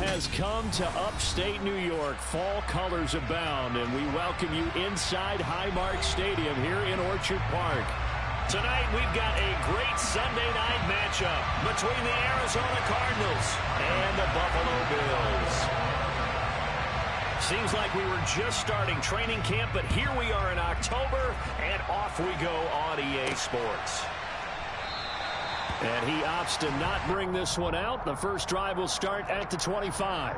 has come to upstate New York. Fall colors abound, and we welcome you inside Highmark Stadium here in Orchard Park. Tonight, we've got a great Sunday night matchup between the Arizona Cardinals and the Buffalo Bills. Seems like we were just starting training camp, but here we are in October, and off we go on EA Sports. And he opts to not bring this one out. The first drive will start at the 25.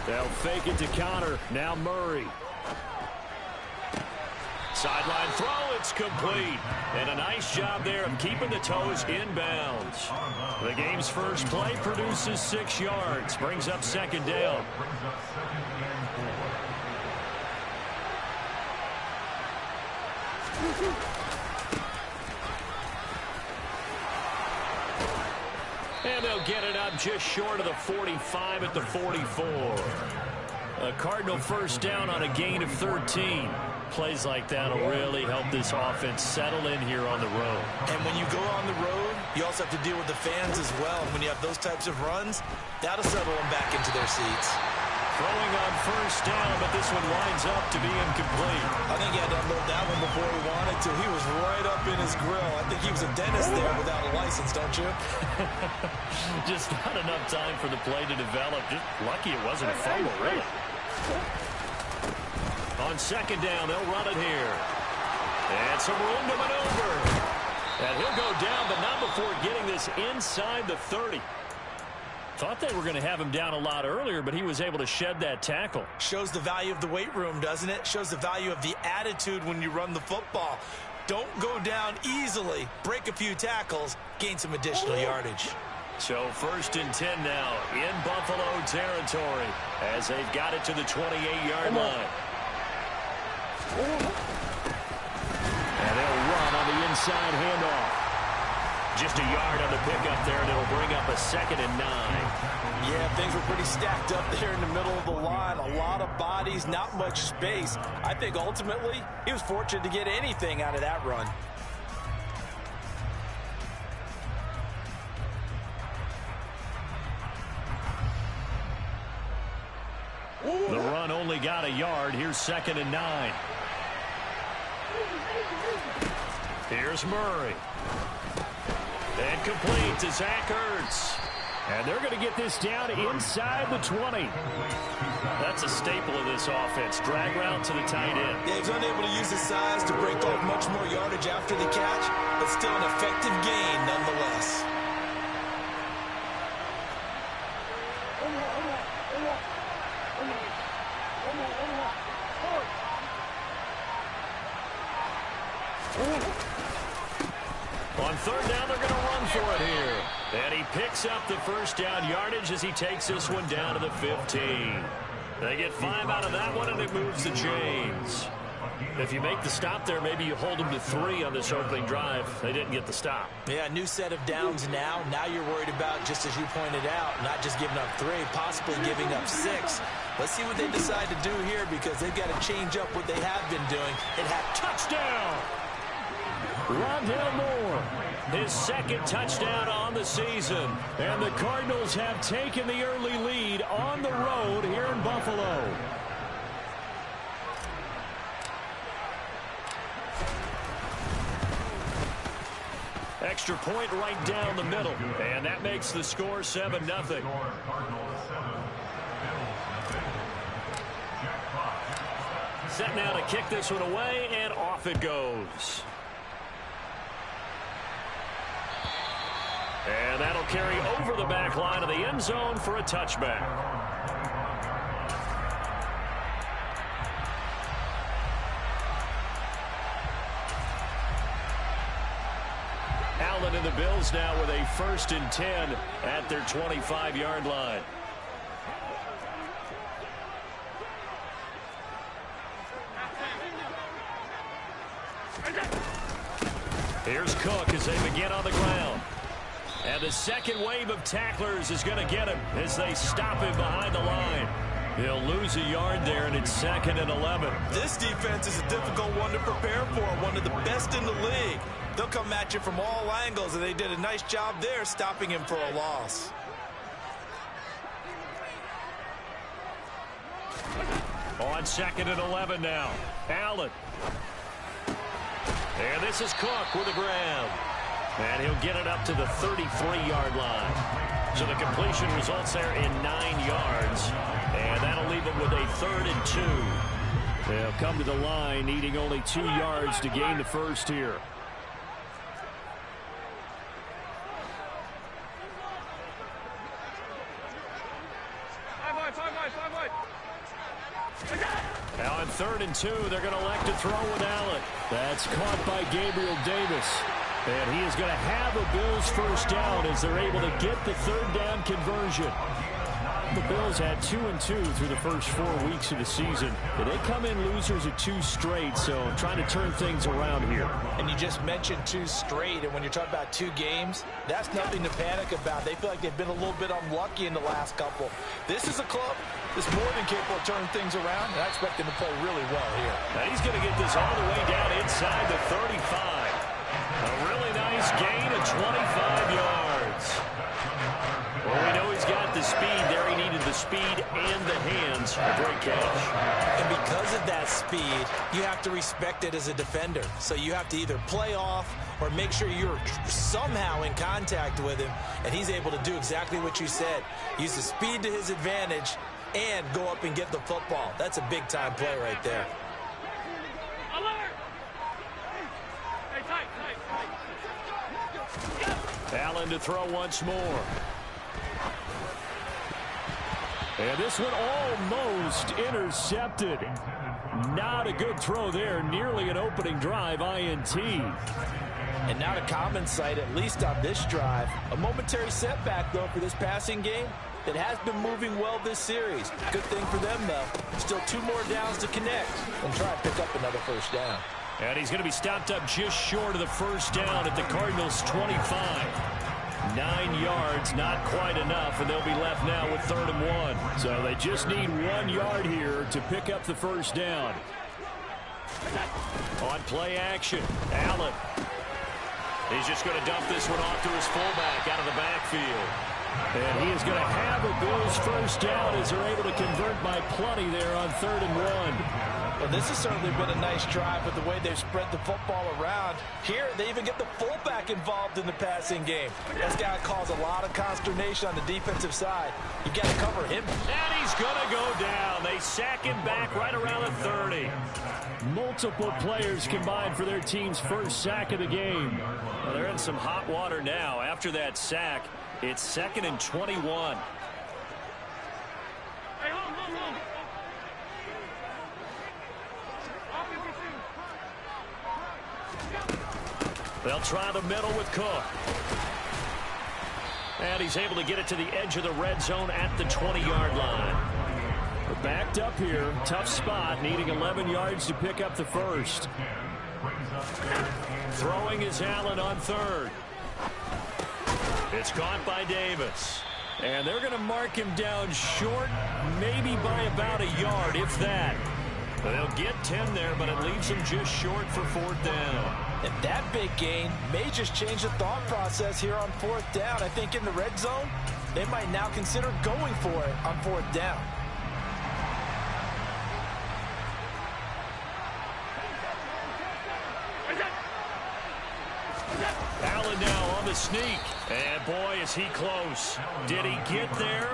They'll fake it to counter. Now Murray. Sideline throw. It's complete. And a nice job there of keeping the toes in bounds. The game's first play produces 6 yards. Brings up second down. And they'll get it up just short of the 45 at the 44. A Cardinal first down on a gain of 13. Plays like that will really help this offense settle in here on the road. And when you go on the road, you also have to deal with the fans as well. When you have those types of runs, that'll settle them back into their seats. Throwing on first down, but this one winds up to be incomplete. I think he had to unload that one before he wanted to. He was right up in his grill. I think he was a dentist there without a license, don't you? Just not enough time for the play to develop. Just lucky it wasn't a fumble, really. On second down, they'll run it here. And some room to maneuver. And he'll go down, but not before getting this inside the 30. Thought they were going to have him down a lot earlier, but he was able to shed that tackle. Shows the value of the weight room, doesn't it? Shows the value of the attitude when you run the football. Don't go down easily. Break a few tackles. Gain some additional yardage. So 1st and 10 now in Buffalo territory as they've got it to the 28-yard line. And they'll run on the inside handoff. Just a yard on the pickup there, and it'll bring up a 2nd and 9. Yeah, things were pretty stacked up there in the middle of the line. A lot of bodies, not much space. I think ultimately he was fortunate to get anything out of that run. The run only got a yard. Here's 2nd and 9. Here's Murray. And complete to Zach Ertz. And they're going to get this down inside the 20. That's a staple of this offense. Drag route to the tight end. Yeah, he's unable to use his size to break off much more yardage after the catch, but still an effective gain nonetheless. On 3rd down, they're going to run for it here. And he picks up the first down yardage as he takes this one down to the 15. They get 5 out of that one, and it moves the chains. If you make the stop there, maybe you hold them to 3 on this opening drive. They didn't get the stop. Yeah, new set of downs now. Now you're worried about, just as you pointed out, not just giving up 3, possibly giving up 6. Let's see what they decide to do here because they've got to change up what they have been doing. It had touchdown. Rondale Moore, his 2nd touchdown on the season. And the Cardinals have taken the early lead on the road here in Buffalo. Extra point right down the middle. And that makes the score 7-0. Set now to kick this one away, and off it goes. And that'll carry over the back line of the end zone for a touchback. Allen and the Bills now with a 1st and 10 at their 25-yard line. Here's Cook as they begin on the ground. And the second wave of tacklers is going to get him as they stop him behind the line. He'll lose a yard there, and it's 2nd and 11. This defense is a difficult one to prepare for, one of the best in the league. They'll come at you from all angles, and they did a nice job there stopping him for a loss. On 2nd and 11 now. Allen. And this is Cook with the ground. And he'll get it up to the 33-yard line. So the completion results there in 9 yards. And that'll leave him with a 3rd and 2. They'll come to the line needing only 2 yards to gain the first here. Now on 3rd and 2, they're going to elect to throw with Allen. That's caught by Gabriel Davis. And he is going to have a Bills first down as they're able to get the 3rd down conversion. The Bills had 2 and 2 through the first 4 weeks of the season. But they come in losers of 2 straight, so trying to turn things around here. And you just mentioned 2 straight, and when you're talking about 2 games, that's nothing to panic about. They feel like they've been a little bit unlucky in the last couple. This is a club that's more than capable of turning things around, and I expect them to play really well here. Now he's going to get this all the way down inside the 35. A really nice gain of 25 yards. Well, we know he's got the speed there. He needed the speed and the hands. A great catch. And because of that speed, you have to respect it as a defender. So you have to either play off or make sure you're somehow in contact with him. And he's able to do exactly what you said. Use the speed to his advantage and go up and get the football. That's a big-time play right there. Allen to throw once more. And this one almost intercepted. Not a good throw there. Nearly an opening drive INT. And not a common sight, at least on this drive. A momentary setback, though, for this passing game. It has been moving well this series. Good thing for them, though. Still 2 more downs to connect and try and pick up another first down. And he's going to be stopped up just short of the first down at the Cardinals' 25. 9 yards, not quite enough, and they'll be left now with 3rd and 1. So they just need 1 yard here to pick up the first down. On play action, Allen. He's just going to dump this one off to his fullback out of the backfield. And he is going to have a Bills first down as they're able to convert by plenty there on 3rd and 1. Well, this has certainly been a nice drive with the way they've spread the football around. Here, they even get the fullback involved in the passing game. That's got to cause a lot of consternation on the defensive side. You got to cover him. And he's going to go down. They sack him back right around the 30. Multiple players combined for their team's first sack of the game. Well, they're in some hot water now. After that sack, it's 2nd and 21. They'll try the middle with Cook. And he's able to get it to the edge of the red zone at the 20-yard line. We're backed up here. Tough spot, needing 11 yards to pick up the first. Throwing is Allen on 3rd. It's caught by Davis. And they're going to mark him down short, maybe by about a yard, if that. They'll get 10 there, but it leaves him just short for 4th down. And that big gain may just change the thought process here on 4th down. I think in the red zone, they might now consider going for it on 4th down. Allen now on the sneak. And boy, is he close. Did he get there?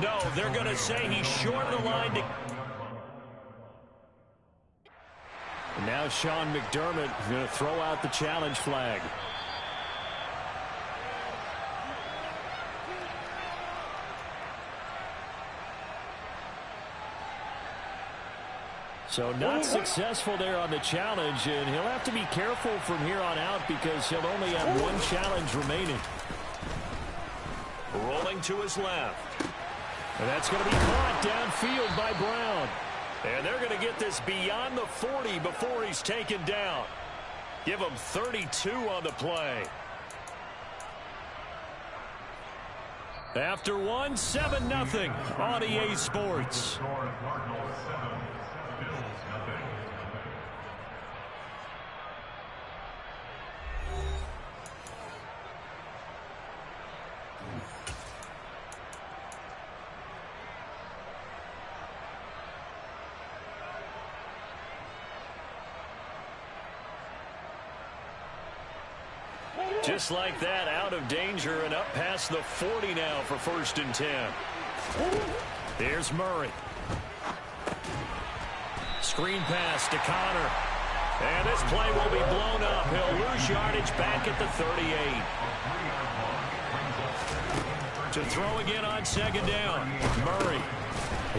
No, they're going to say he's short of the line to... And now Sean McDermott is going to throw out the challenge flag. So not successful there on the challenge, and he'll have to be careful from here on out because he'll only have one challenge remaining. Rolling to his left. And that's going to be caught downfield by Brown. And they're going to get this beyond the 40 before he's taken down. Give him 32 on the play. After one, 7-0 on EA Sports. Just like that, out of danger and up past the 40 now for 1st and 10. Here's Murray. Screen pass to Connor. And this play will be blown up. He'll lose yardage back at the 38. To throw again on 2nd down. Murray.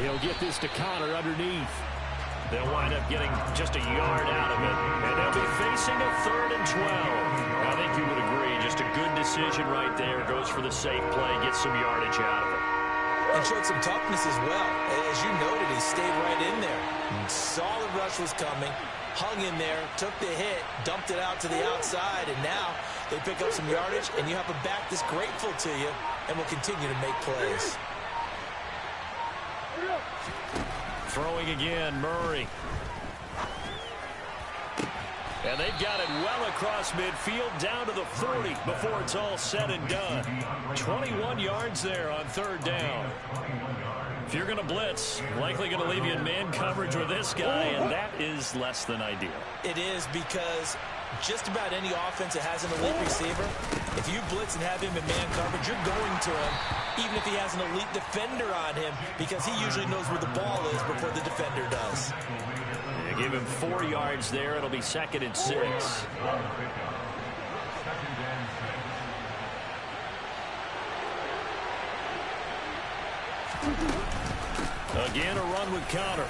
He'll get this to Connor underneath. They'll wind up getting just a yard out of it. And they'll be facing a 3rd and 12. I think you would agree. Just a good decision right there. Goes for the safe play. Gets some yardage out of it. And showed some toughness as well. As you noted, he stayed right in there. Saw the rush was coming. Hung in there. Took the hit. Dumped it out to the outside. And now they pick up some yardage. And you have a back that's grateful to you. And will continue to make plays. Throwing again, Murray. And they've got it well across midfield down to the 40 before it's all said and done. 21 yards there on 3rd down. If you're going to blitz, likely going to leave you in man coverage with this guy, and that is less than ideal. It is because just about any offense that has an elite receiver, if you blitz and have him in man coverage, you're going to him, even if he has an elite defender on him, because he usually knows where the ball is before the defender does. Yeah, give him 4 yards there. It'll be 2nd and 6. Again, a run with Connor.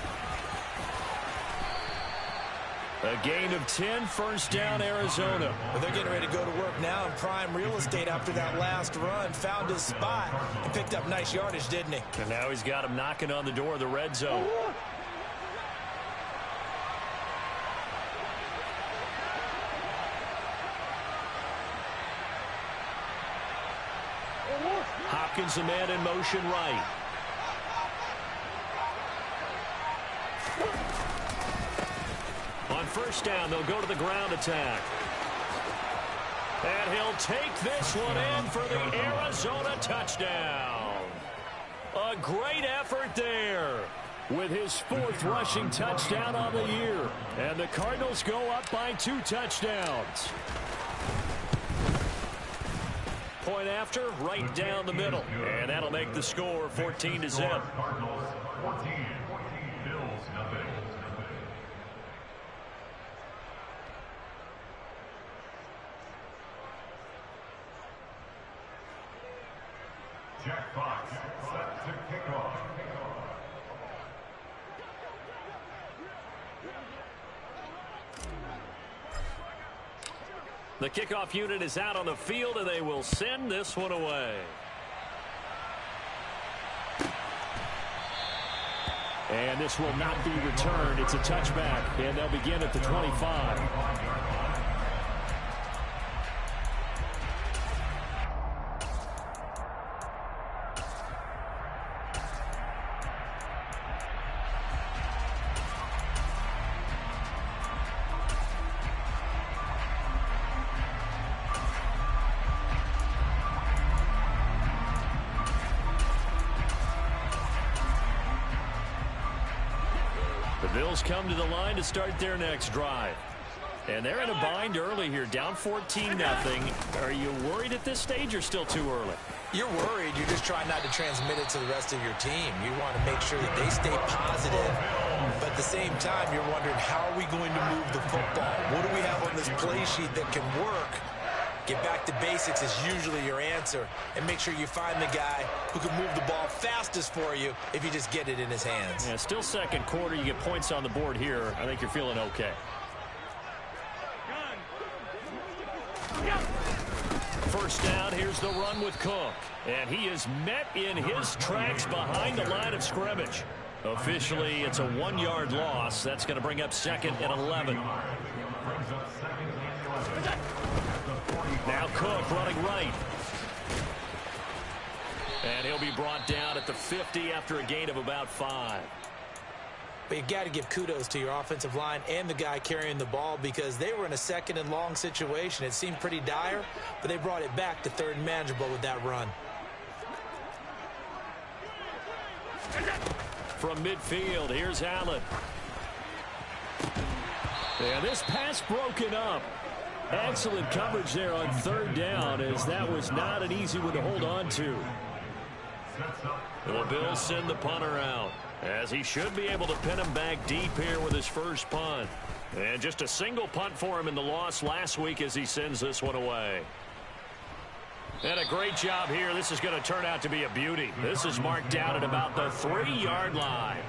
A gain of 10, 1st down, Arizona. Well, they're getting ready to go to work now in prime real estate after that last run. Found his spot and picked up nice yardage, didn't he? And now he's got him knocking on the door of the red zone. Hopkins, a man in motion right. On 1st down, they'll go to the ground attack. And he'll take this one in for the Arizona touchdown. A great effort there with his 4th rushing touchdown on the year. And the Cardinals go up by 2 touchdowns. Point after, right down the middle. And that'll make the score 14-0. Jack Fox set to kick off. The kickoff unit is out on the field, and they will send this one away. And this will not be returned. It's a touchback, and they'll begin at the 25. The Bills come to the line to start their next drive. And they're in a bind early here, down 14-0. Are you worried at this stage or still too early? You're worried. You're just trying not to transmit it to the rest of your team. You want to make sure that they stay positive. But at the same time, you're wondering, how are we going to move the football? What do we have on this play sheet that can work? Get back to basics is usually your answer. And make sure you find the guy who can move the ball fastest for you if you just get it in his hands. Yeah, still second quarter. You get points on the board here. I think you're feeling okay. First down, here's the run with Cook. And he is met in his tracks behind the line of scrimmage. Officially, it's a 1-yard loss. That's going to bring up 2nd and 11. Now Cook running right. And he'll be brought down at the 50 after a gain of about 5. But you got to give kudos to your offensive line and the guy carrying the ball because they were in a 2nd and long situation. It seemed pretty dire, but they brought it back to 3rd and manageable with that run. From midfield, here's Allen. And this pass broken up. Excellent coverage there on 3rd down, as that was not an easy one to hold on to. The Bills send the punter out, as he should be able to pin him back deep here with his first punt. And just a single punt for him in the loss last week as he sends this one away. And a great job here. This is going to turn out to be a beauty. This is marked out at about the 3-yard line.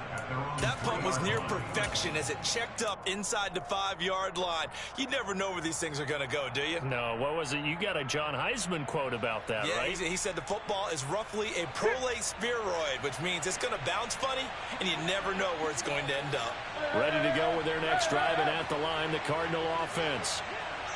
That punt was near perfection as it checked up inside the 5-yard line. You never know where these things are going to go, do you? No, what was it? You got a John Heisman quote about that, right? Yeah, he said the football is roughly a prolate spheroid, which means it's going to bounce funny, and you never know where it's going to end up. Ready to go with their next drive, and at the line, the Cardinal offense.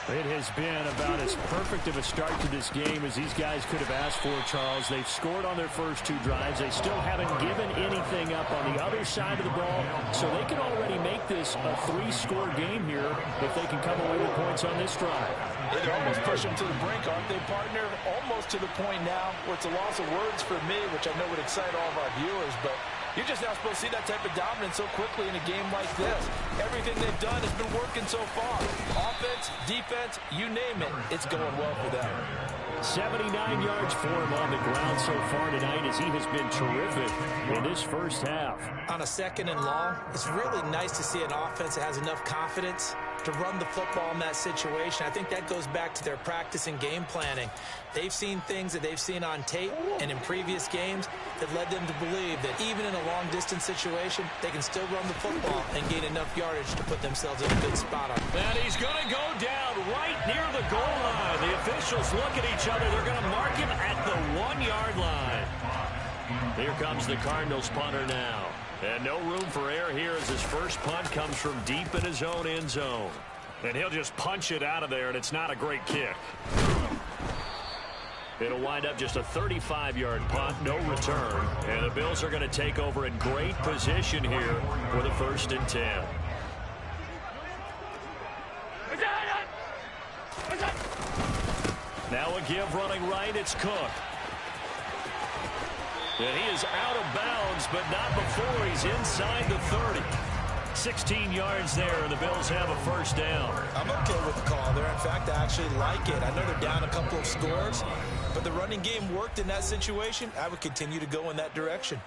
It has been about as perfect of a start to this game as these guys could have asked for, Charles. They've scored on their first 2 drives. They still haven't given anything up on the other side of the ball, so they can already make this a 3-score game here if they can come away with points on this drive. They're almost pushing them to the brink, aren't they, partner? Almost to the point now where it's a loss of words for me, which I know would excite all of our viewers, but you're just not supposed to see that type of dominance so quickly in a game like this. Everything they've done has been working so far. Offense, defense, you name it, it's going well for them. 79 yards for him on the ground so far tonight as he has been terrific in this first half. On a 2nd and long, it's really nice to see an offense that has enough confidence to run the football in that situation. I think that goes back to their practice and game planning. They've seen things that they've seen on tape and in previous games that led them to believe that even in a long-distance situation, they can still run the football and gain enough yardage to put themselves in a good spot. And he's going to go down right near the goal line. The officials look at each other. They're going to mark him at the 1-yard line. Here comes the Cardinals punter now. And no room for error here as his first punt comes from deep in his own end zone. And he'll just punch it out of there, and it's not a great kick. It'll wind up just a 35-yard punt, no return. And the Bills are going to take over in great position here for the 1st and 10. Now a give running right, it's Cook. And he is out of bounds, but not before he's inside the 30. 16 yards there, and the Bills have a first down. I'm okay with the call there. In fact, I actually like it. I know they're down a couple of scores, but the running game worked in that situation. I would continue to go in that direction.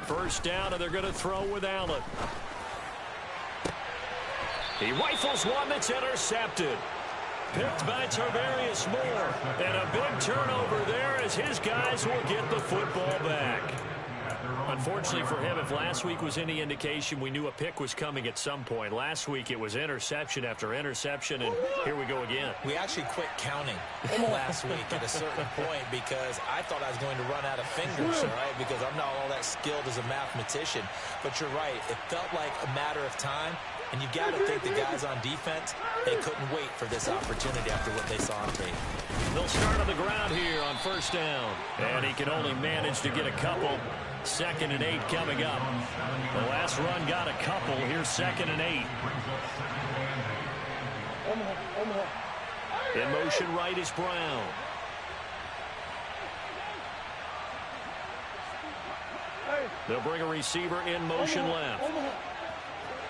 First down, and they're going to throw with Allen. He rifles one that's intercepted. Picked by Tarvarius Moore. And a big turnover there as his guys will get the football back. Unfortunately for him, if last week was any indication, we knew a pick was coming at some point. Last week it was interception after interception, and here we go again. We actually quit counting last week at a certain point because I thought I was going to run out of fingers, right? Because I'm not all that skilled as a mathematician. But you're right. It felt like a matter of time. And you got to think the guys on defense, they couldn't wait for this opportunity after what they saw on tape. They'll start on the ground here on first down. And he can only manage to get a couple. 2nd and 8 coming up. The last run got a couple. Here's 2nd and 8. In motion right is Brown. They'll bring a receiver in motion left.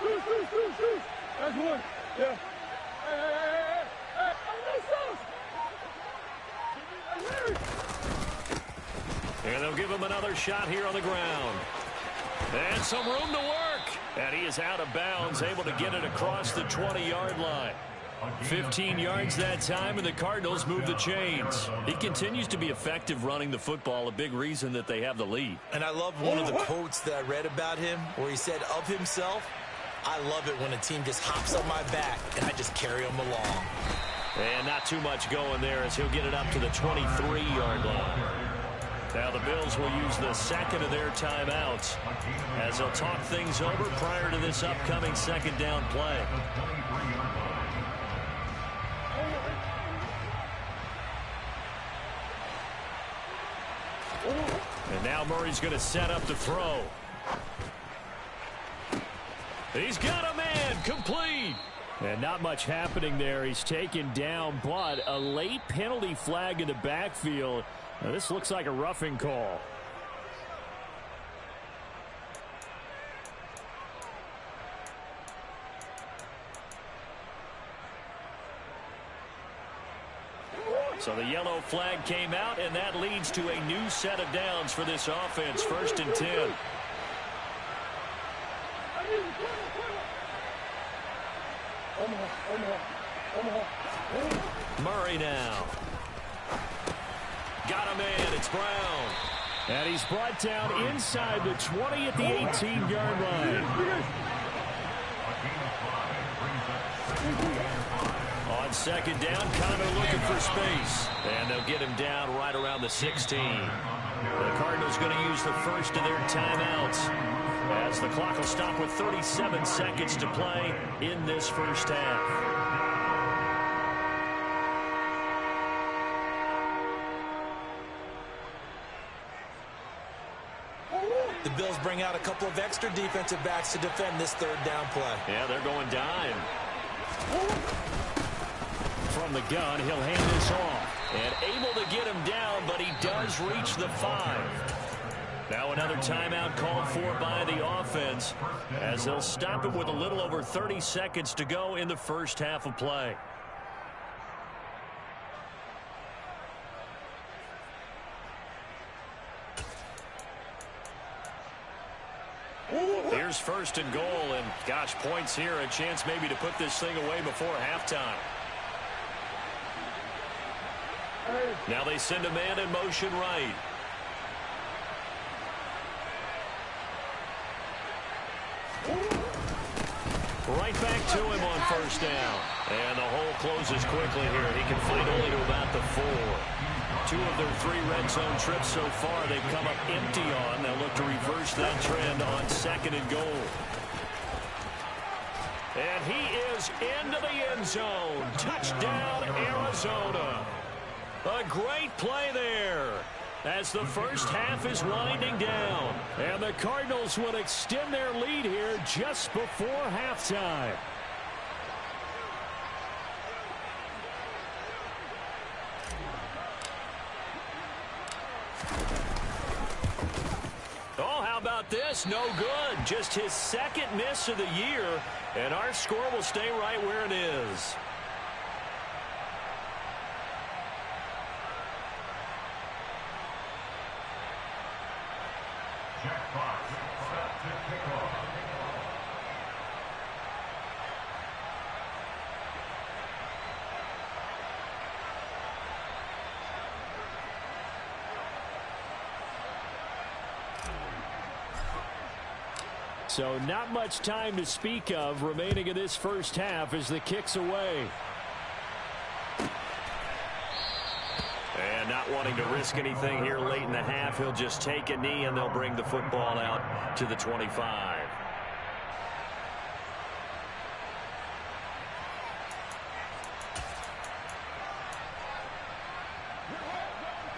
That's one. Yeah. another shot here on the ground. And some room to work. And he is out of bounds, able to get it across the 20-yard line. 15 yards that time, and the Cardinals move the chains. He continues to be effective running the football, a big reason that they have the lead. And I love one of the quotes that I read about him where he said of himself, "I love it when a team just hops on my back and I just carry them along." And not too much going there as he'll get it up to the 23-yard line. Now the Bills will use the second of their timeouts as they'll talk things over prior to this upcoming second down play. And now Murray's going to set up to throw. He's got a man, complete. And not much happening there. He's taken down, but a late penalty flag in the backfield. Now, this looks like a roughing call. So the yellow flag came out, and that leads to a new set of downs for this offense. 1st and 10. Murray now. Got a man. It's Brown. And he's brought down inside the 20 at the 18-yard line. On second down, Connor looking for space. And they'll get him down right around the 16. The Cardinals going to use the first of their timeouts as the clock will stop with 37 seconds to play in this first half. The Bills bring out a couple of extra defensive backs to defend this third down play. Yeah, they're going dime. From the gun, he'll hand this off. And able to get him down, but he does reach the 5. Now another timeout called for by the offense as they'll stop it with a little over 30 seconds to go in the first half of play. Here's 1st and goal, and gosh, points here, a chance maybe to put this thing away before halftime. Now they send a man in motion right. Right back to him on 1st down. And the hole closes quickly here. He can find only to about the 4. 2 of their 3 red zone trips so far they've come up empty on. They'll look to reverse that trend on 2nd and goal. And he is into the end zone. Touchdown, Arizona. A great play there as the first half is winding down. And the Cardinals will extend their lead here just before halftime. Oh, how about this? No good. Just his 2nd miss of the year. And our score will stay right where it is. So not much time to speak of remaining in this first half as the kick's away. And not wanting to risk anything here late in the half, he'll just take a knee and they'll bring the football out to the 25.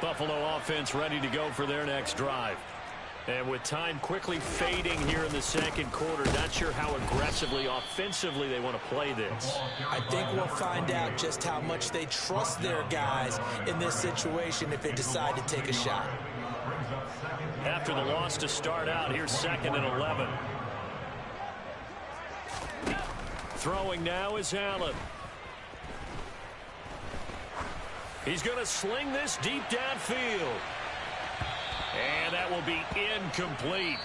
Buffalo offense ready to go for their next drive. And with time quickly fading here in the second quarter, not sure how aggressively, offensively they want to play this. I think we'll find out just how much they trust their guys in this situation if they decide to take a shot. After the loss to start out, here's 2nd and 11. Throwing now is Allen. He's going to sling this deep downfield. And that will be incomplete.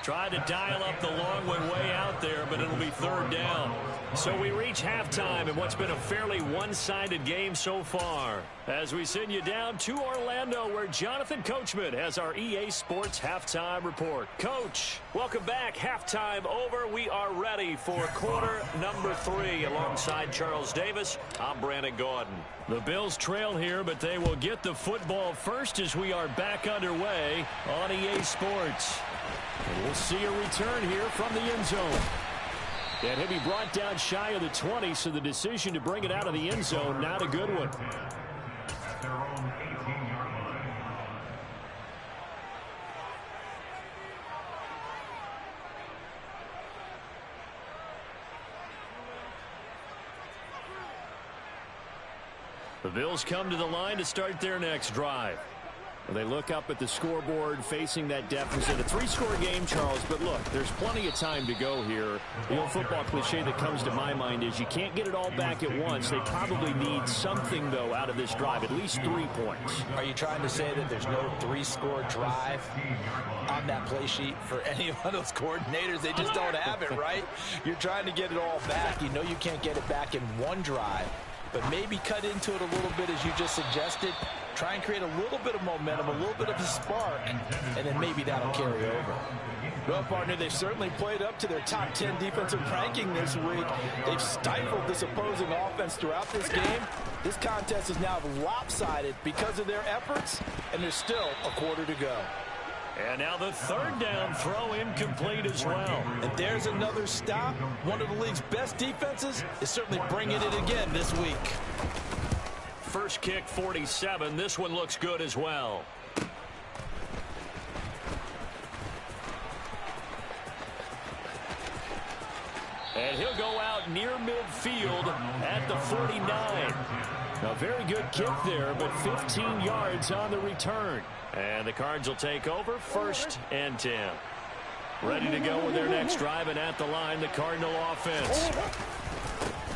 Tried to dial up the long one way out there, but it'll be third down. So we reach halftime in what's been a fairly one-sided game so far. As we send you down to Orlando, where Jonathan Coachman has our EA Sports Halftime Report. Coach, welcome back. Halftime over. We are ready for quarter number 3. Alongside Charles Davis, I'm Brandon Gaudin. The Bills trail here, but they will get the football first as we are back underway on EA Sports. And we'll see a return here from the end zone. And he'll be brought down shy of the 20, so the decision to bring it out of the end zone, not a good one. At their own 18-yard line. The Bills come to the line to start their next drive. They look up at the scoreboard facing that deficit. A 3-score game, Charles, but look, there's plenty of time to go here. The old football cliche that comes to my mind is you can't get it all back at once. They probably need something, though, out of this drive, at least 3 points. Are you trying to say that there's no 3-score drive on that play sheet for any of those coordinators? They just don't have it, right? You're trying to get it all back. You know you can't get it back in one drive, but maybe cut into it a little bit as you just suggested. Try and create a little bit of momentum, a little bit of a spark, and then maybe that'll carry over. Well, partner, they've certainly played up to their top 10 defensive ranking this week. They've stifled this opposing offense throughout this game. This contest is now lopsided because of their efforts, and there's still a quarter to go. And now the third down throw incomplete as well. And there's another stop. One of the league's best defenses is certainly bringing it again this week. First kick, 47. This one looks good as well. And he'll go out near midfield at the 49. A very good kick there, but 15 yards on the return. And the Cards will take over, 1st and 10. Ready to go with their next drive, and at the line, the Cardinal offense.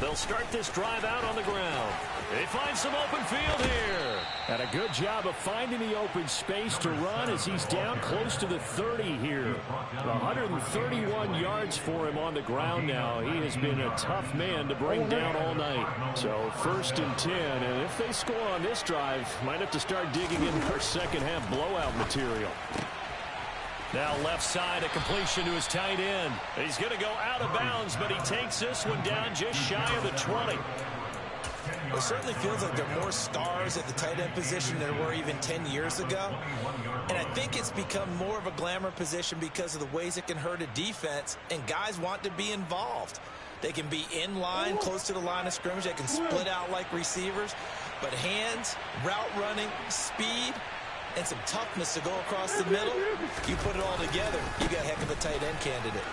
They'll start this drive out on the ground. They find some open field here. And a good job of finding the open space to run as he's down close to the 30 here. 131 yards for him on the ground now. He has been a tough man to bring down all night. So 1st and 10, and if they score on this drive, might have to start digging in for second half blowout material. Now left side, a completion to his tight end. He's going to go out of bounds, but he takes this one down just shy of the 20. It certainly feels like there are more stars at the tight end position than there were even 10 years ago. And I think it's become more of a glamour position because of the ways it can hurt a defense, and guys want to be involved. They can be in line, close to the line of scrimmage. They can split out like receivers. But hands, route running, speed, and some toughness to go across the middle, you put it all together, you got a heck of a tight end candidate.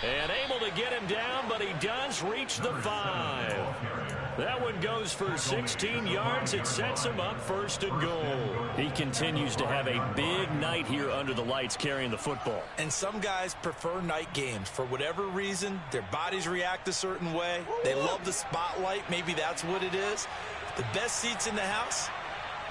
And able to get him down, but he does reach the 5. That one goes for 16 yards. It sets him up 1st and goal. He continues to have a big night here under the lights carrying the football. And some guys prefer night games. For whatever reason, their bodies react a certain way. They love the spotlight. Maybe that's what it is. The best seats in the house,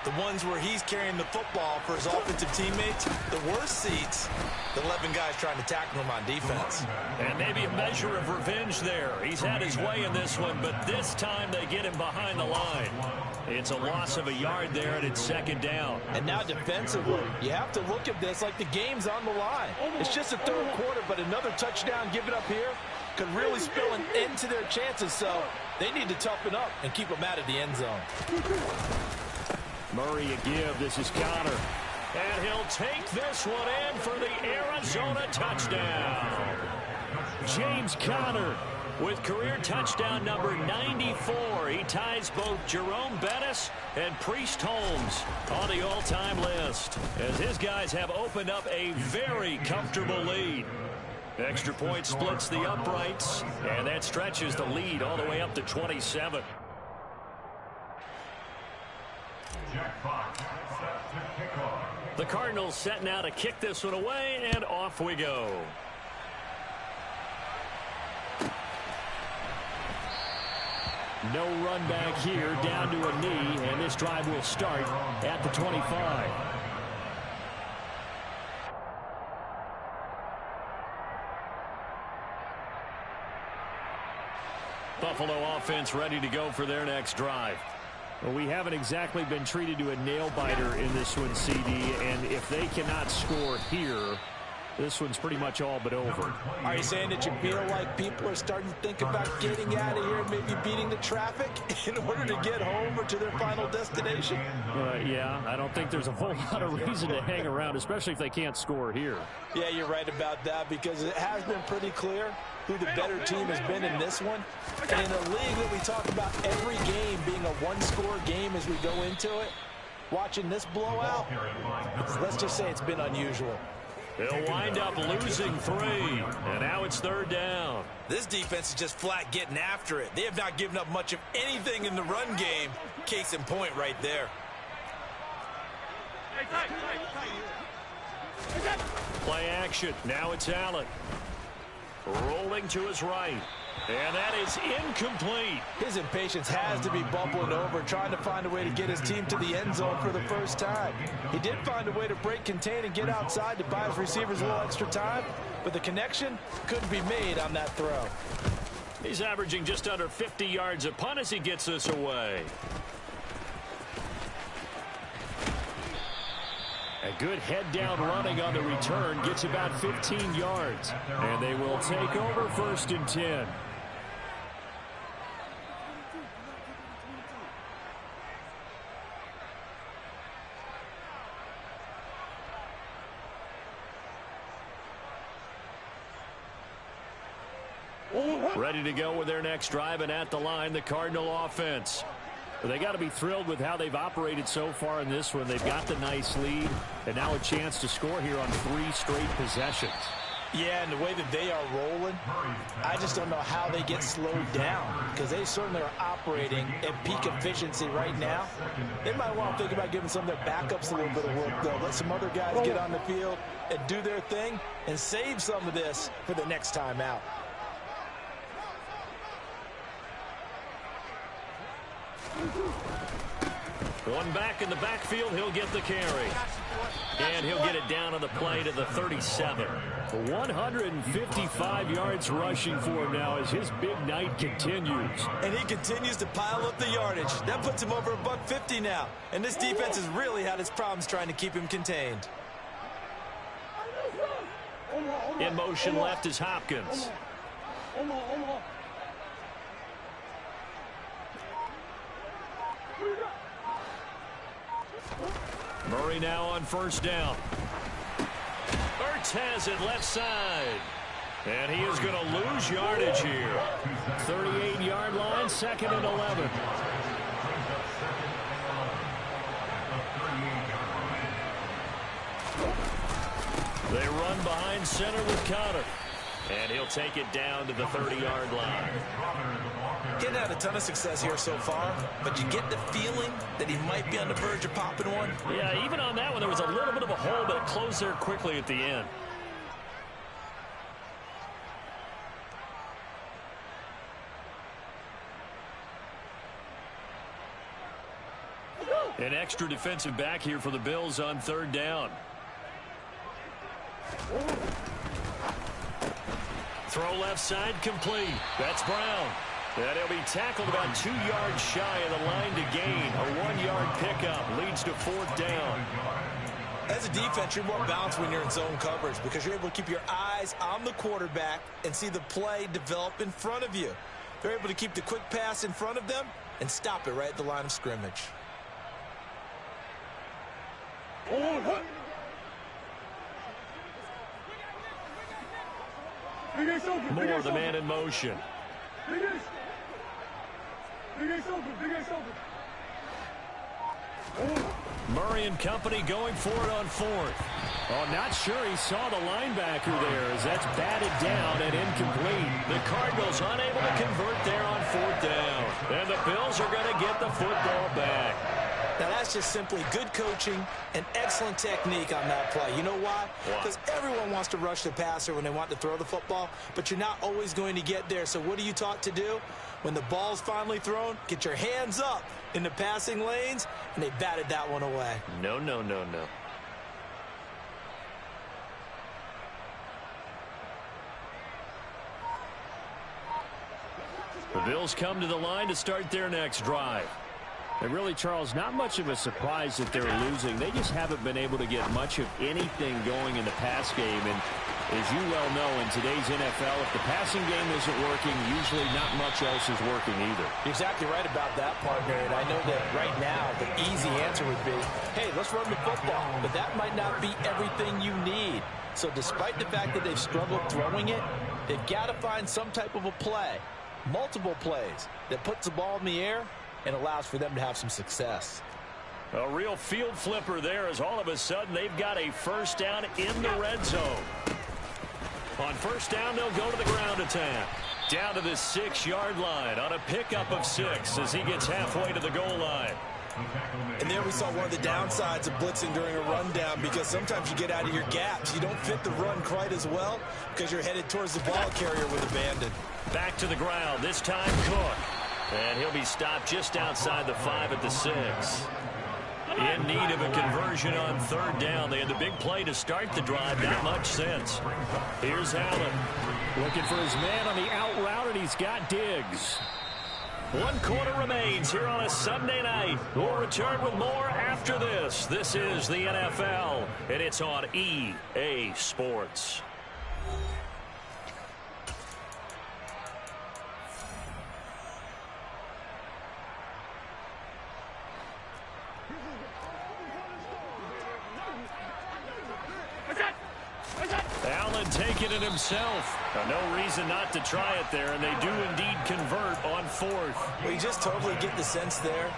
the ones where he's carrying the football for his offensive teammates. The worst seats, the 11 guys trying to tackle him on defense. And maybe a measure of revenge there. He's had his way in this one, but this time they get him behind the line. It's a loss of a yard there, and it's 2nd down. And now defensively, you have to look at this like the game's on the line. It's just a 3rd quarter, but another touchdown given up here could really spill an end to their chances, so they need to toughen up and keep them out of the end zone. Murray a give. This is Connor. And he'll take this one in for the Arizona touchdown. James Conner with career touchdown number 94. He ties both Jerome Bettis and Priest Holmes on the all-time list, as his guys have opened up a very comfortable lead. Extra point splits the uprights, and that stretches the lead all the way up to 27. Jack Fox set to kick off. The Cardinals set now to kick this one away, and off we go. No run back here, down to a knee, and this drive will start at the 25. Buffalo offense ready to go for their next drive. Well, we haven't exactly been treated to a nail-biter in this one, CD, and if they cannot score here, this one's pretty much all but over. Are you saying that you feel like people are starting to think about getting out of here and maybe beating the traffic in order to get home or to their final destination? Yeah, I don't think there's a whole lot of reason to hang around, especially if they can't score here. Yeah, you're right about that, because it has been pretty clear who the better team has been in this one. And in a league that we talk about every game being a one-score game as we go into it, watching this blowout, let's just say it's been unusual. They'll wind up losing 3, and now it's 3rd down. This defense is just flat getting after it. They have not given up much of anything in the run game. Case in point right there. Play action. Now it's Allen. Rolling to his right. And that is incomplete. His impatience has to be bubbling over, trying to find a way to get his team to the end zone for the first time. He did find a way to break contain and get outside to buy his receivers a little extra time, but the connection couldn't be made on that throw. He's averaging just under 50 yards a punt as he gets this away. A good head-down running on the return gets about 15 yards. And they will take over 1st and 10. Ready to go with their next drive, and at the line, the Cardinal offense. They got to be thrilled with how they've operated so far in this one. They've got the nice lead, and now a chance to score here on 3 straight possessions. Yeah, and the way that they are rolling, I just don't know how they get slowed down, because they certainly are operating at peak efficiency right now. They might want to think about giving some of their backups a little bit of work, though. Let some other guys get on the field and do their thing and save some of this for the next time out. One back in the backfield, he'll get the carry. And he'll get it down on the play to the 37. 155 yards rushing for him now as his big night continues. And he continues to pile up the yardage. That puts him over $150 now. And this defense has really had its problems trying to keep him contained. In motion left is Hopkins. Murray now on 1st down. Ertz has it left side. And he is going to lose yardage here. 38-yard line, 2nd and 11. They run behind center with Connor. And he'll take it down to the 30-yard line. Getting had a ton of success here so far, but you get the feeling that he might be on the verge of popping one. Yeah, even on that one, there was a little bit of a hole, but it closed there quickly at the end. An extra defensive back here for the Bills on 3rd down. Throw left side complete. That's Brown. And he'll be tackled about 2 yards shy of the line to gain. A 1-yard pickup leads to 4th down. As a defense, you're more balanced when you're in zone coverage because you're able to keep your eyes on the quarterback and see the play develop in front of you. They're able to keep the quick pass in front of them and stop it right at the line of scrimmage. Moore, the man in motion. Murray and company going for it on 4th. Oh, not sure he saw the linebacker there as that's batted down and incomplete. The Cardinals unable to convert there on 4th down. And the Bills are going to get the football back. Now, that's just simply good coaching and excellent technique on that play. You know why? Because everyone wants to rush the passer when they want to throw the football, but you're not always going to get there. So what are you taught to do? When the ball's finally thrown, get your hands up in the passing lanes, and they batted that one away. No, no, no, no. The Bills come to the line to start their next drive. And really, Charles, not much of a surprise that they're losing. They just haven't been able to get much of anything going in the pass game. And as you well know, in today's NFL, if the passing game isn't working, usually not much else is working either. You're exactly right about that, partner. And I know that right now the easy answer would be, hey, let's run the football. But that might not be everything you need. So despite the fact that they've struggled throwing it, they've got to find some type of a play, multiple plays, that puts the ball in the air and allows for them to have some success. A real field flipper there, as all of a sudden they've got a first down in the red zone. On first down, they'll go to the ground attack. Down to the 6-yard line on a pickup of 6 as he gets halfway to the goal line. And there we saw one of the downsides of blitzing during a rundown, because sometimes you get out of your gaps. You don't fit the run quite as well because you're headed towards the ball carrier with abandon. Back to the ground, this time Cook. And he'll be stopped just outside the 5 at the 6. In need of a conversion on third down. They had the big play to start the drive, not much sense. Here's Allen. Looking for his man on the out route, and he's got Diggs. 1 quarter remains here on a Sunday night. We'll return with more after this. This is the NFL, and it's on EA Sports. Allen taking it himself. No reason not to try it there, and they do indeed convert on 4th. Well, you just totally get the sense there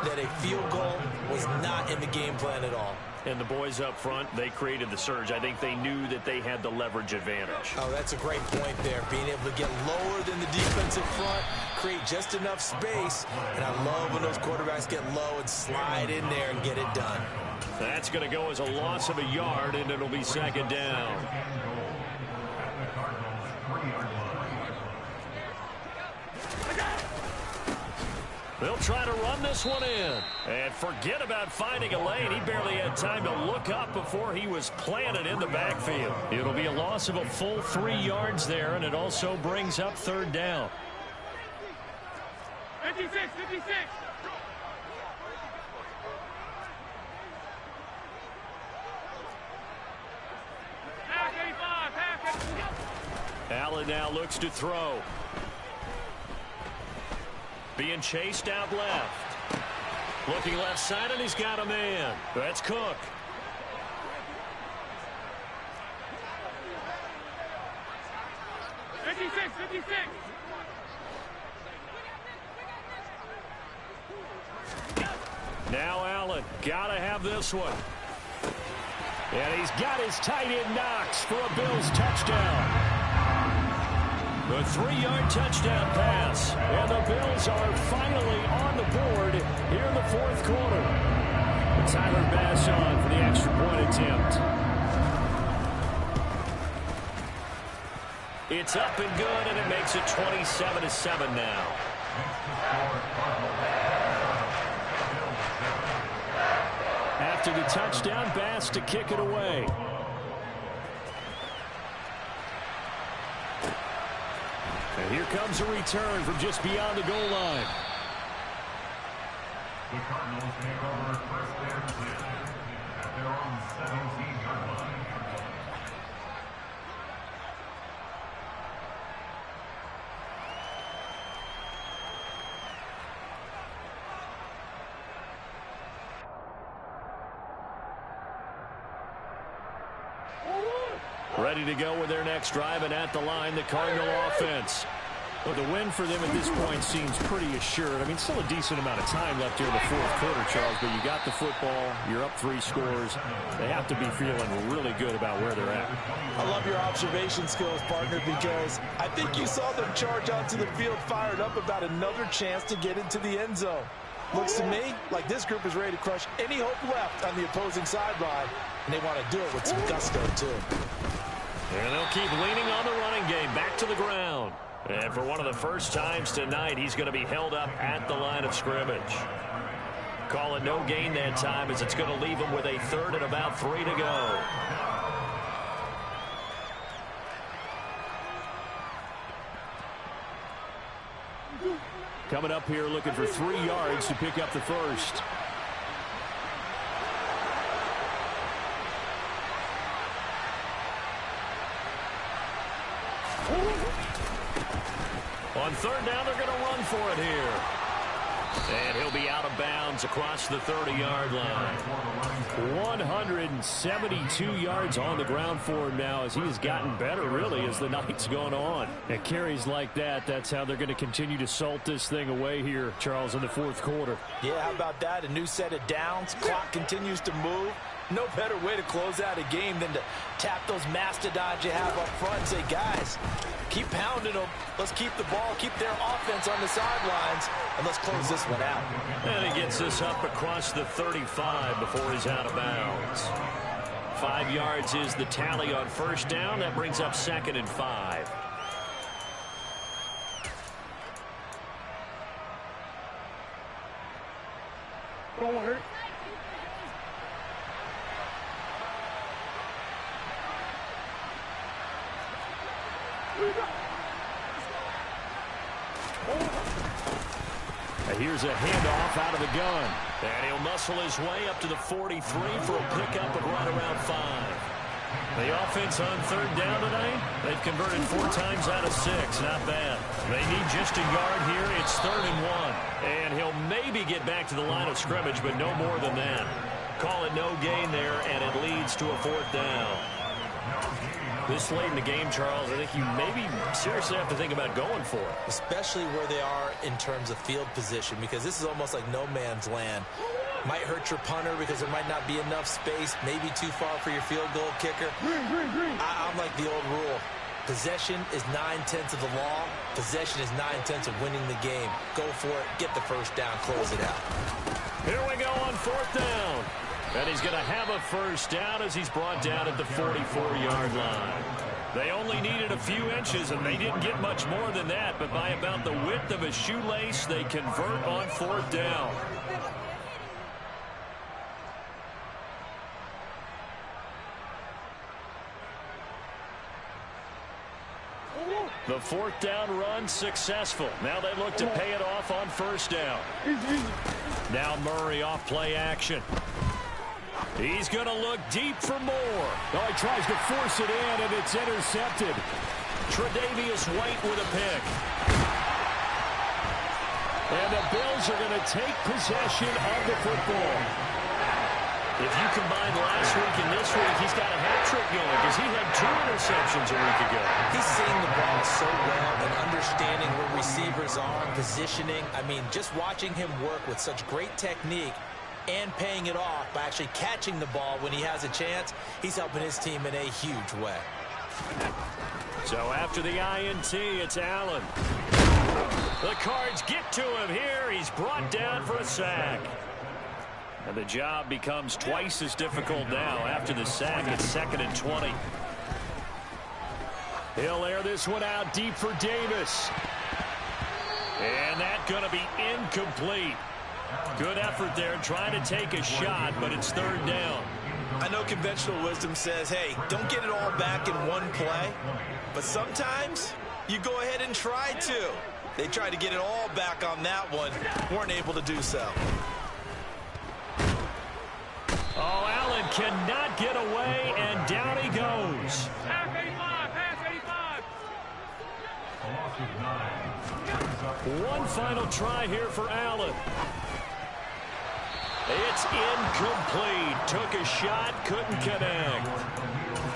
that a field goal was not in the game plan at all. And the boys up front, they created the surge. I think they knew that they had the leverage advantage. Oh, that's a great point there. Being able to get lower than the defensive front, create just enough space. And I love when those quarterbacks get low and slide in there and get it done. That's going to go as a loss of a yard, and it'll be second down. They'll try to run this one in. And forget about finding a lane. He barely had time to look up before he was planted in the backfield. It'll be a loss of a full 3 yards there, and it also brings up third down. 56, 56. Allen now looks to throw. Being chased out left. Looking left side, and he's got a man. That's Cook. Now Allen, gotta have this one. And he's got his tight end Knox for a Bills touchdown. The 3-yard touchdown pass. And the Bills are finally on the board here in the 4th quarter. And Tyler Bass on for the extra point attempt. It's up and good, and it makes it 27-7 now. After the touchdown, Bass to kick it away. And here comes a return from just beyond the goal line. The Cardinals take over first and 10 at their own 17-yard line. Ready to go with their next drive, and at the line, the Cardinal offense. Well, the win for them at this point seems pretty assured. I mean, still a decent amount of time left here in the 4th quarter, Charles, but you got the football, you're up 3 scores. They have to be feeling really good about where they're at. I love your observation skills, partner, because I think you saw them charge onto the field fired up about another chance to get into the end zone. Looks to me like this group is ready to crush any hope left on the opposing sideline, and they want to do it with some gusto, too. And they'll keep leaning on the running game back to the ground. And for one of the first times tonight, he's going to be held up at the line of scrimmage. Call it no gain that time, as it's going to leave him with a 3rd and about 3 to go. Coming up here looking for 3 yards to pick up the first. On 3rd down, they're going to run for it here. And he'll be out of bounds across the 30-yard line. 172 yards on the ground for him now, as he has gotten better, really, as the night's gone on. And carries like that, that's how they're going to continue to salt this thing away here, Charles, in the 4th quarter. Yeah, how about that? A new set of downs. Clock continues to move. No better way to close out a game than to tap those mastodons you have up front and say, guys, keep pounding them. Let's keep the ball, keep their offense on the sidelines, and let's close this one out. And he gets this up across the 35 before he's out of bounds. 5 yards is the tally on 1st down. That brings up 2nd and 5. Don't hurt. Here's a handoff out of the gun. And he'll muscle his way up to the 43 for a pickup of right around 5. The offense on 3rd down tonight, they've converted 4 times out of 6. Not bad. They need just a yard here. It's 3rd and 1. And he'll maybe get back to the line of scrimmage, but no more than that. Call it no gain there, and it leads to a 4th down. This late in the game, Charles, I think you maybe seriously have to think about going for it. Especially where they are in terms of field position, because this is almost like no man's land. Might hurt your punter because there might not be enough space, maybe too far for your field goal kicker. I'm like the old rule. Possession is 9/10 of the law. Possession is 9/10 of winning the game. Go for it, get the 1st down, close it out. Here we go on 4th down. And he's going to have a 1st down as he's brought down at the 44-yard line. They only needed a few inches, and they didn't get much more than that. But by about the width of a shoelace, they convert on 4th down. The 4th down run successful. Now they look to pay it off on 1st down. Now Murray off play action. He's going to look deep for more. Oh, he tries to force it in, and it's intercepted. Tre'Davious White with a pick. And the Bills are going to take possession of the football. If you combine last week and this week, he's got a hat trick going because he had 2 interceptions a week ago. He's seeing the ball so well and understanding where receivers are, positioning. I mean, just watching him work with such great technique and paying it off by actually catching the ball when he has a chance, he's helping his team in a huge way. So after the INT, it's Allen. The Cards get to him here. He's brought down for a sack. And the job becomes twice as difficult now. After the sack, it's 2nd and 20. He'll air this one out deep for Davis. And that's going to be incomplete. Good effort there trying to take a shot, but it's 3rd down. I know conventional wisdom says, hey, don't get it all back in one play. But sometimes you go ahead and try to. They tried to get it all back on that one. Weren't able to do so. Oh, Allen cannot get away, and down he goes. Pass 85, pass 85. One final try here for Allen. It's incomplete. Took a shot, couldn't connect.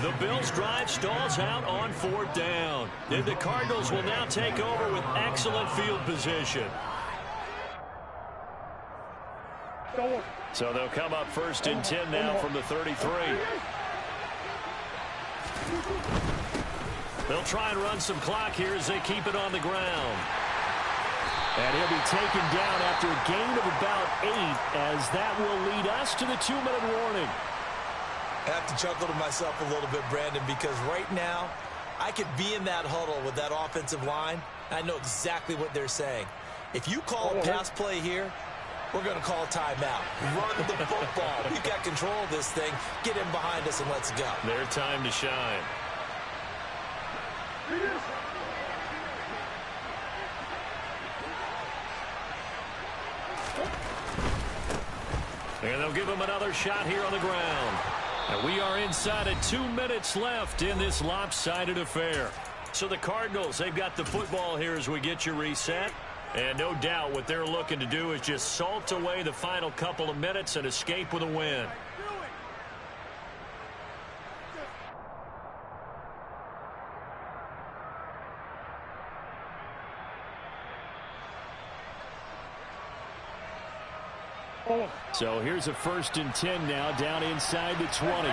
The Bills' drive stalls out on 4th down. And the Cardinals will now take over with excellent field position. So they'll come up 1st and 10 now from the 33. They'll try and run some clock here as they keep it on the ground. And he'll be taken down after a gain of about 8, as that will lead us to the 2-minute warning. I have to chuckle to myself a little bit, Brandon, because right now I could be in that huddle with that offensive line. I know exactly what they're saying. If you call a pass play here, we're going to call a timeout. Run the football. We've got control of this thing. Get in behind us and let's go. Their time to shine. And they'll give him another shot here on the ground. And we are inside of 2 minutes left in this lopsided affair. So the Cardinals, they've got the football here as we get you reset. And no doubt what they're looking to do is just salt away the final couple of minutes and escape with a win. So here's a 1st and 10 now, down inside the 20.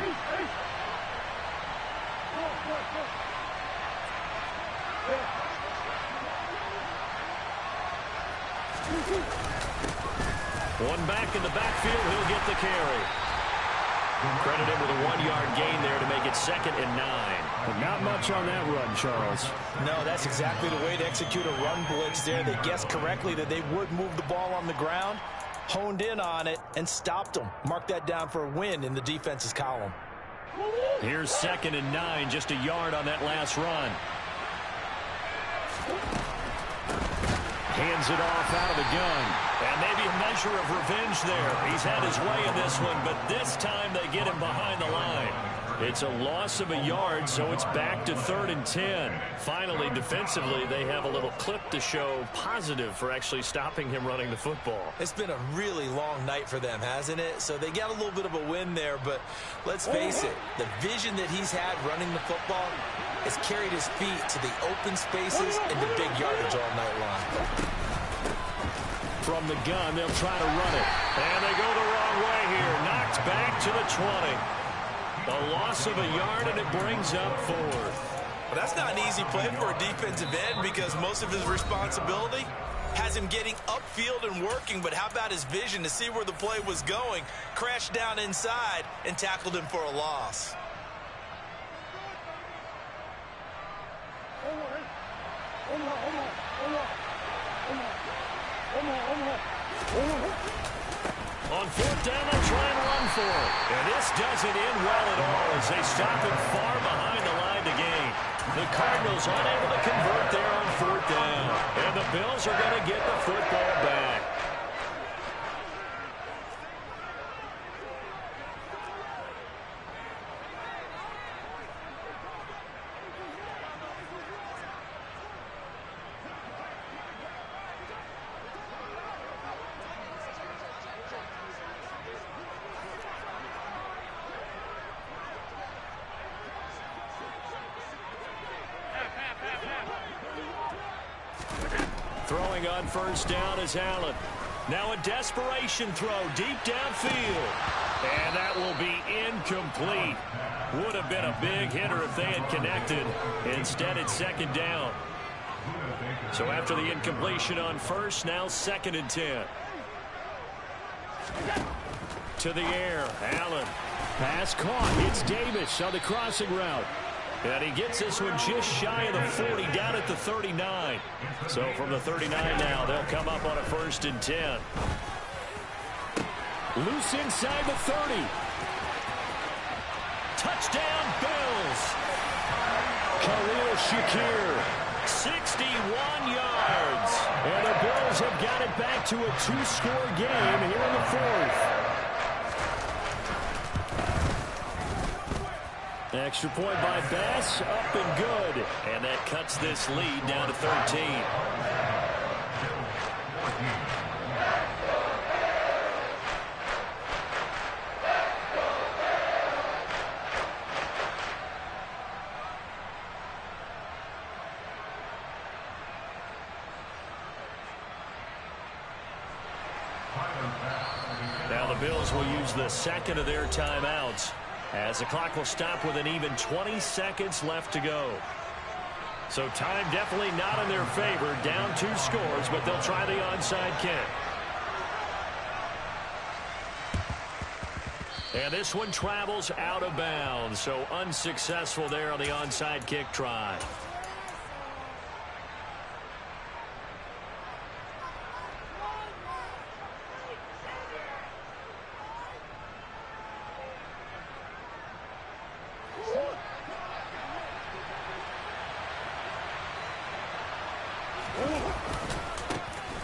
One back in the backfield, he'll get the carry. Credit him with a 1-yard gain there to make it 2nd and 9. But not much on that run, Charles. No, that's exactly the way to execute a run blitz there. They guessed correctly that they would move the ball on the ground, honed in on it, and stopped them. Mark that down for a win in the defense's column. Here's 2nd and 9, just a yard on that last run. Hands it off out of the gun. And maybe a measure of revenge there. He's had his way in this one, but this time they get him behind the line. It's a loss of a yard, so it's back to 3rd and 10. Finally, defensively, they have a little clip to show positive for actually stopping him running the football. It's been a really long night for them, hasn't it? So they got a little bit of a win there, but let's face it, the vision that he's had running the football has carried his feet to the open spaces and the big yardage all night long. From the gun, they'll try to run it. And they go the wrong way here. Knocked back to the 20. A loss of a yard, and it brings up 4th. Well, that's not an easy play for a defensive end because most of his responsibility has him getting upfield and working, but how about his vision to see where the play was going, crashed down inside, and tackled him for a loss. On 4th down, they'll try and run for it. And this doesn't end well at all as they stop him far behind the line to gain. The Cardinals unable to convert there on 4th down. And the Bills are going to get the football back. Throwing on 1st down is Allen. Now a desperation throw deep downfield. And that will be incomplete. Would have been a big hitter if they had connected. Instead, it's 2nd down. So after the incompletion on 1st, now 2nd and 10. To the air, Allen. Pass caught. It's Davis on the crossing route. And he gets this one just shy of the 40, down at the 39. So from the 39 now, they'll come up on a 1st and 10. Loose inside the 30. Touchdown, Bills. Khalil Shakir. 61 yards. And the Bills have got it back to a 2-score game here in the 4th. Extra point by Bass, up and good. And that cuts this lead down to 13. Now the Bills will use the 2nd of their timeouts, as the clock will stop with an even 20 seconds left to go. So time definitely not in their favor. Down 2 scores, but they'll try the onside kick. And this one travels out of bounds, so unsuccessful there on the onside kick try.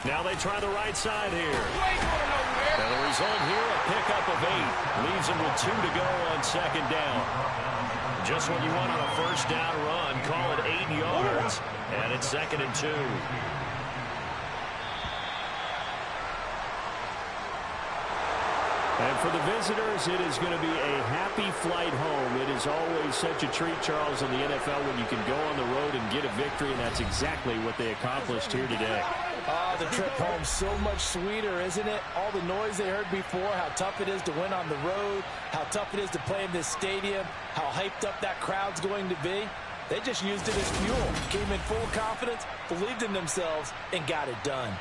Now they try the right side here. And the result here, a pickup of 8. Leaves them with 2 to go on second down. Just what you want on a first down run. Call it 8 yards. And it's 2nd and 2. And for the visitors, it is going to be a happy flight home. It is always such a treat, Charles, in the NFL when you can go on the road and get a victory, and that's exactly what they accomplished here today. Oh, the trip home so much sweeter, isn't it? All the noise they heard before, how tough it is to win on the road, how tough it is to play in this stadium, how hyped up that crowd's going to be. They just used it as fuel, came in full confidence, believed in themselves, and got it done.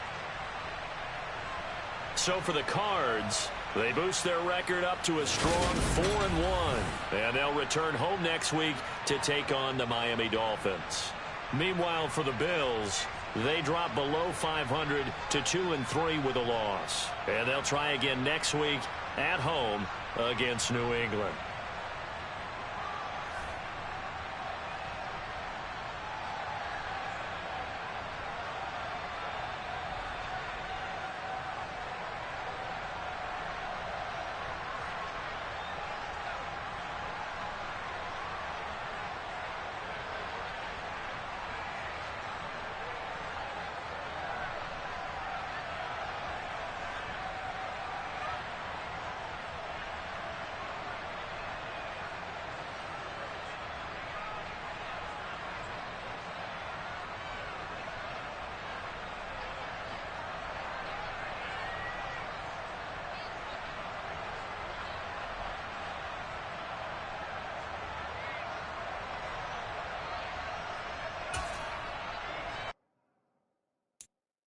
So for the Cards, they boost their record up to a strong 4-1. And they'll return home next week to take on the Miami Dolphins. Meanwhile, for the Bills, they drop below 500 to 2-3 with a loss. And they'll try again next week at home against New England.